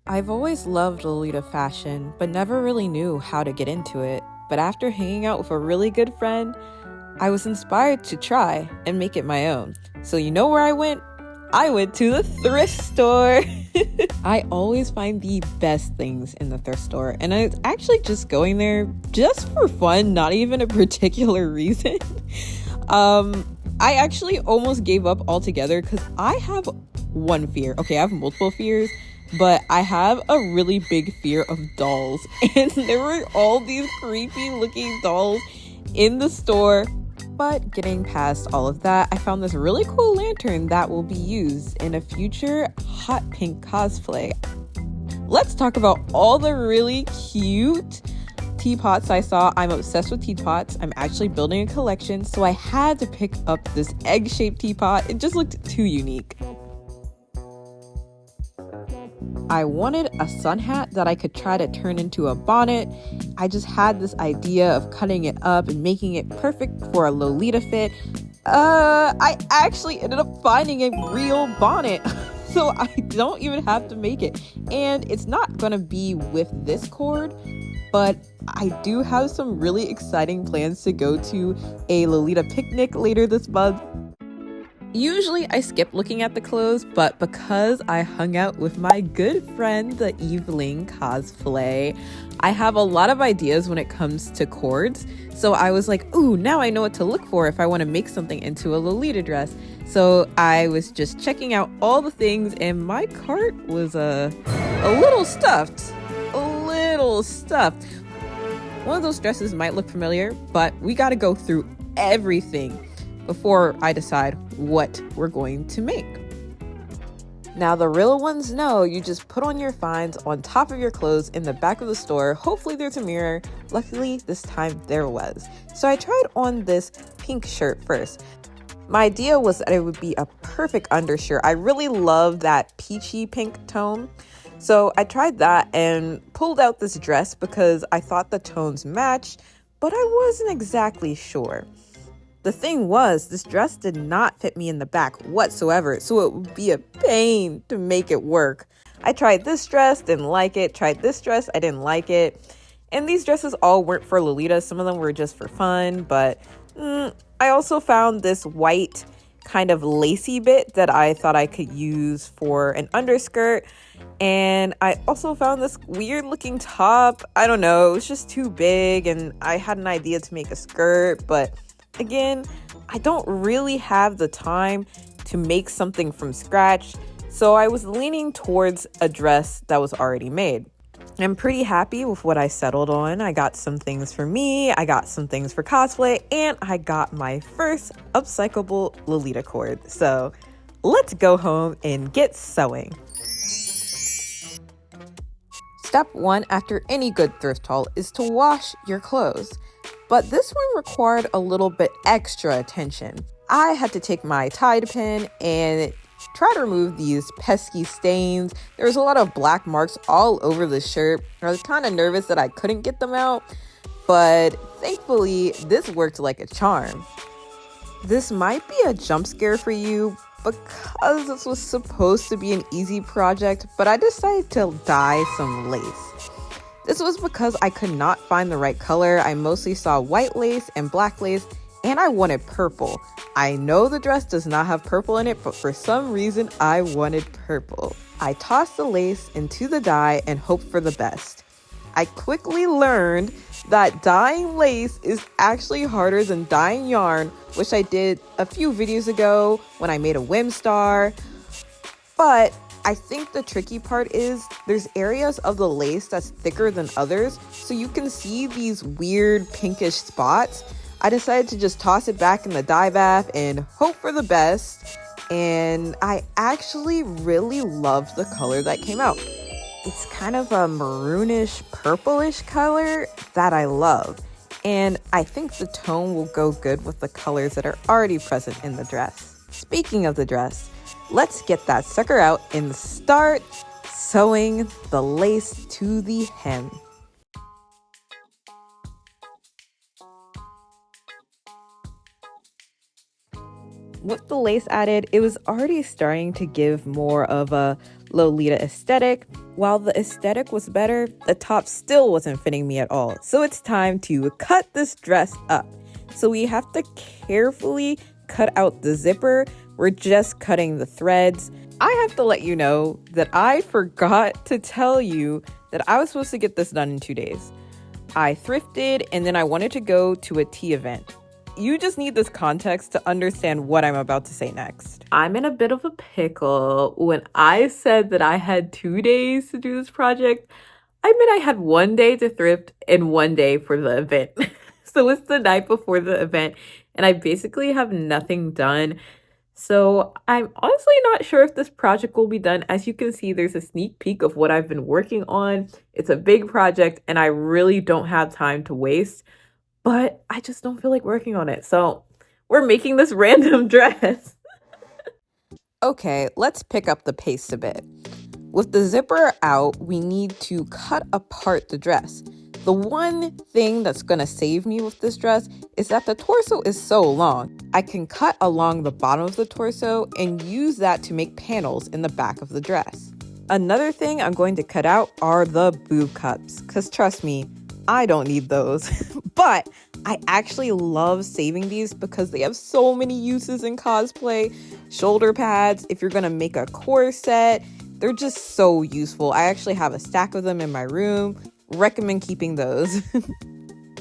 I've always loved Lolita fashion, but never really knew how to get into it. But after hanging out with a really good friend, I was inspired to try and make it my own. So you know where I went? I went to the thrift store. I always find the best things in the thrift store, and I was actually just going there just for fun, not even a particular reason. I actually almost gave up altogether because I have one fear. Okay, I have multiple fears, but I have a really big fear of dolls. And there were all these creepy looking dolls in the store. But getting past all of that, I found this really cool lantern that will be used in a future hot pink cosplay. Let's talk about all the really cute teapots I saw. I'm obsessed with teapots. I'm actually building a collection, so I had to pick up this egg-shaped teapot. It just looked too unique. I wanted a sun hat that I could try to turn into a bonnet. I just had this idea of cutting it up and making it perfect for a Lolita fit. I actually ended up finding a real bonnet, so I don't even have to make it. And it's not gonna be with this cord, but I do have some really exciting plans to go to a Lolita picnic later this month. Usually I skip looking at the clothes, but because I hung out with my good friend, the Evelyn cosplay, I have a lot of ideas when it comes to cords. So I was like, ooh, now I know what to look for if I want to make something into a Lolita dress. So I was just checking out all the things, and my cart was a little stuffed. One of those dresses might look familiar, but we got to go through everything before I decide what we're going to make. Now, the real ones know you just put on your finds on top of your clothes in the back of the store. Hopefully there's a mirror. Luckily, this time there was. So I tried on this pink shirt first. My idea was that it would be a perfect undershirt. I really love that peachy pink tone. So I tried that and pulled out this dress because I thought the tones matched, but I wasn't exactly sure. The thing was, this dress did not fit me in the back whatsoever, so it would be a pain to make it work. I tried this dress, didn't like it, tried this dress, I didn't like it. And these dresses all weren't for Lolita, some of them were just for fun, but I also found this white kind of lacy bit that I thought I could use for an underskirt. And I also found this weird looking top. I don't know, it was just too big, and I had an idea to make a skirt, but again, I don't really have the time to make something from scratch, so I was leaning towards a dress that was already made. I'm pretty happy with what I settled on. I got some things for me, I got some things for cosplay, and I got my first upcyclable Lolita cord. So let's go home and get sewing. Step 1 after any good thrift haul is to wash your clothes. But this one required a little bit extra attention. I had to take my Tide pen and try to remove these pesky stains. There was a lot of black marks all over the shirt. I was kind of nervous that I couldn't get them out, but thankfully this worked like a charm. This might be a jump scare for you because this was supposed to be an easy project, but I decided to dye some lace. This was because I could not find the right color. I mostly saw white lace and black lace, and I wanted purple. I know the dress does not have purple in it, but for some reason I wanted purple. I tossed the lace into the dye and hoped for the best. I quickly learned that dyeing lace is actually harder than dyeing yarn, which I did a few videos ago when I made a Whim Star. But I think the tricky part is there's areas of the lace that's thicker than others, so you can see these weird pinkish spots. I decided to just toss it back in the dye bath and hope for the best, and I actually really loved the color that came out. It's kind of a maroonish purplish color that I love, and I think the tone will go good with the colors that are already present in the dress. Speaking of the dress, let's get that sucker out and start sewing the lace to the hem. With the lace added, it was already starting to give more of a Lolita aesthetic. While the aesthetic was better, the top still wasn't fitting me at all. So it's time to cut this dress up. So we have to carefully cut out the zipper. We're just cutting the threads. I have to let you know that I forgot to tell you that I was supposed to get this done in 2 days. I thrifted and then I wanted to go to a tea event. You just need this context to understand what I'm about to say next. I'm in a bit of a pickle. When I said that I had 2 days to do this project, I meant I had 1 day to thrift and 1 day for the event. So it's the night before the event and I basically have nothing done. So I'm honestly not sure if this project will be done. As you can see, there's a sneak peek of what I've been working on. It's a big project and I really don't have time to waste, but I just don't feel like working on it. So we're making this random dress. Okay, let's pick up the pace a bit. With the zipper out, we need to cut apart the dress. The one thing that's gonna save me with this dress is that the torso is so long. I can cut along the bottom of the torso and use that to make panels in the back of the dress. Another thing I'm going to cut out are the boob cups, because trust me, I don't need those. But I actually love saving these because they have so many uses in cosplay. Shoulder pads, if you're gonna make a corset, they're just so useful. I actually have a stack of them in my room. Recommend keeping those.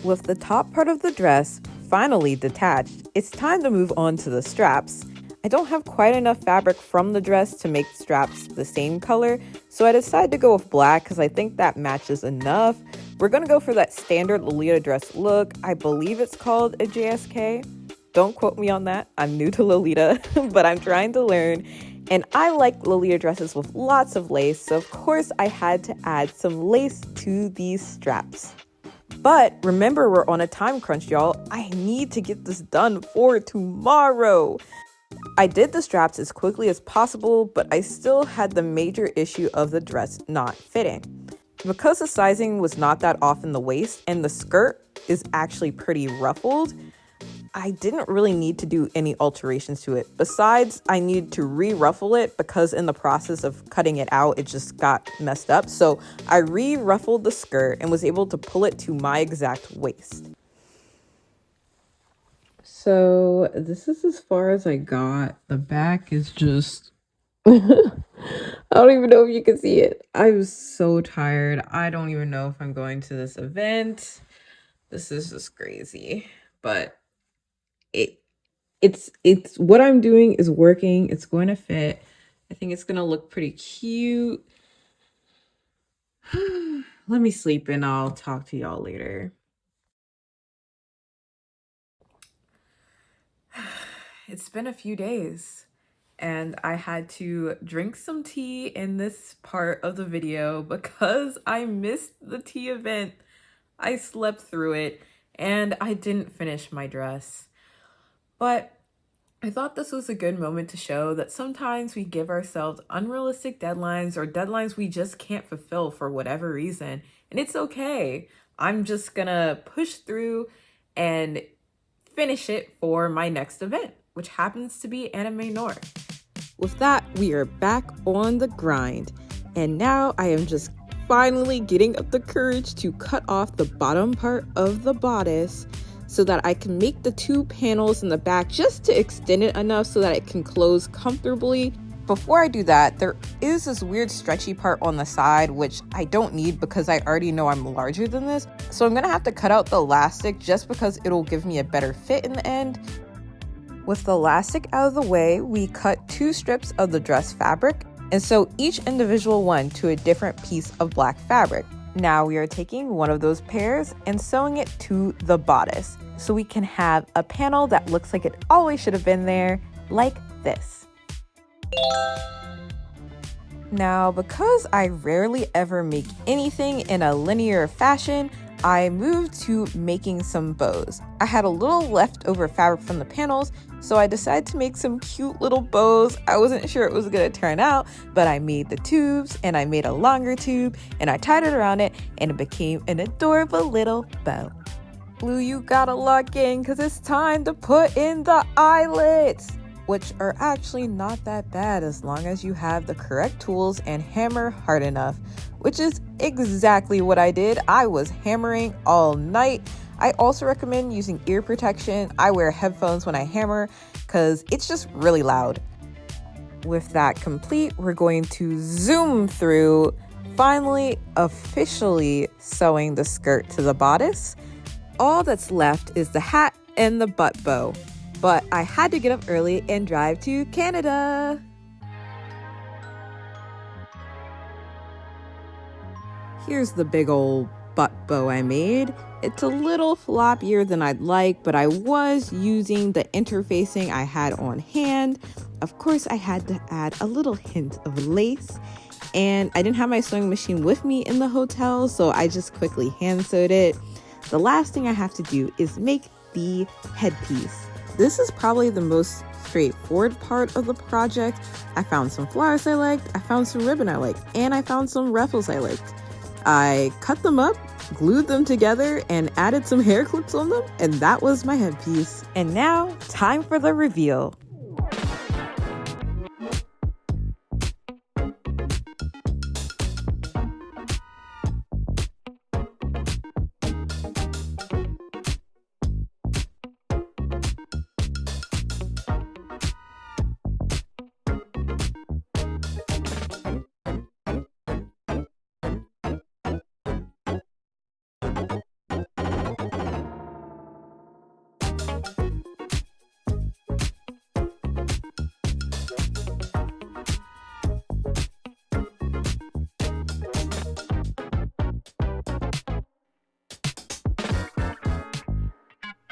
With the top part of the dress finally detached, it's time to move on to the straps. I don't have quite enough fabric from the dress to make straps the same color, so I decided to go with black because I think that matches enough. We're gonna go for that standard Lolita dress look. I believe it's called a JSK. Don't quote me on that. I'm new to Lolita, but I'm trying to learn. And I like Lolita dresses with lots of lace, so of course I had to add some lace to these straps. But remember, we're on a time crunch, y'all. I need to get this done for tomorrow. I did the straps as quickly as possible, but I still had the major issue of the dress not fitting. Because the sizing was not that off in the waist and the skirt is actually pretty ruffled, I didn't really need to do any alterations to it. Besides, I needed to re-ruffle it because in the process of cutting it out, it just got messed up. So I re-ruffled the skirt and was able to pull it to my exact waist. So this is as far as I got. The back is just... I don't even know if you can see it. I'm so tired. I don't even know if I'm going to this event. This is just crazy. But it's what I'm doing is working. It's going to fit. I think it's going to look pretty cute. Let me sleep and I'll talk to y'all later. It's been a few days and I had to drink some tea in this part of the video because I missed the tea event. I slept through it and I didn't finish my dress. But I thought this was a good moment to show that sometimes we give ourselves unrealistic deadlines or deadlines we just can't fulfill for whatever reason. And it's okay. I'm just gonna push through and finish it for my next event, which happens to be Anime North. With that, we are back on the grind. And now I am just finally getting up the courage to cut off the bottom part of the bodice so that I can make the 2 panels in the back just to extend it enough so that it can close comfortably. Before I do that, there is this weird stretchy part on the side, which I don't need because I already know I'm larger than this. So I'm gonna have to cut out the elastic just because it'll give me a better fit in the end. With the elastic out of the way, we cut 2 strips of the dress fabric and sew each individual one to a different piece of black fabric. Now we are taking one of those pairs and sewing it to the bodice so we can have a panel that looks like it always should have been there, like this. Now, because I rarely ever make anything in a linear fashion, I moved to making some bows. I had a little leftover fabric from the panels, so I decided to make some cute little bows. I wasn't sure it was gonna turn out, but I made the tubes and I made a longer tube and I tied it around it and it became an adorable little bow. Blue, you gotta lock in because it's time to put in the eyelets. which are actually not that bad as long as you have the correct tools and hammer hard enough, which is exactly what I did. I was hammering all night. I also recommend using ear protection. I wear headphones when I hammer because it's just really loud. With that complete, we're going to zoom through finally officially sewing the skirt to the bodice. All that's left is the hat and the butt bow, but I had to get up early and drive to Canada. Here's the big old butt bow I made. It's a little floppier than I'd like, but I was using the interfacing I had on hand. Of course, I had to add a little hint of lace, and I didn't have my sewing machine with me in the hotel, so I just quickly hand sewed it. The last thing I have to do is make the headpiece. This is probably the most straightforward part of the project. I found some flowers I liked, I found some ribbon I liked, and I found some ruffles I liked. I cut them up, glued them together, and added some hair clips on them, and that was my headpiece. And now, time for the reveal.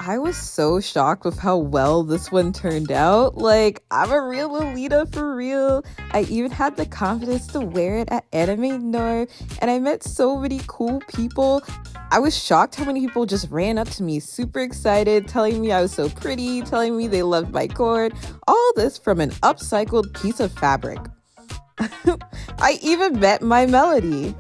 I was so shocked with how well this one turned out. Like, I'm a real Lolita for real. I even had the confidence to wear it at Anime Noir, and I met so many cool people. I was shocked how many people just ran up to me, super excited, telling me I was so pretty, telling me they loved my cord. All this from an upcycled piece of fabric. I even met my Melody.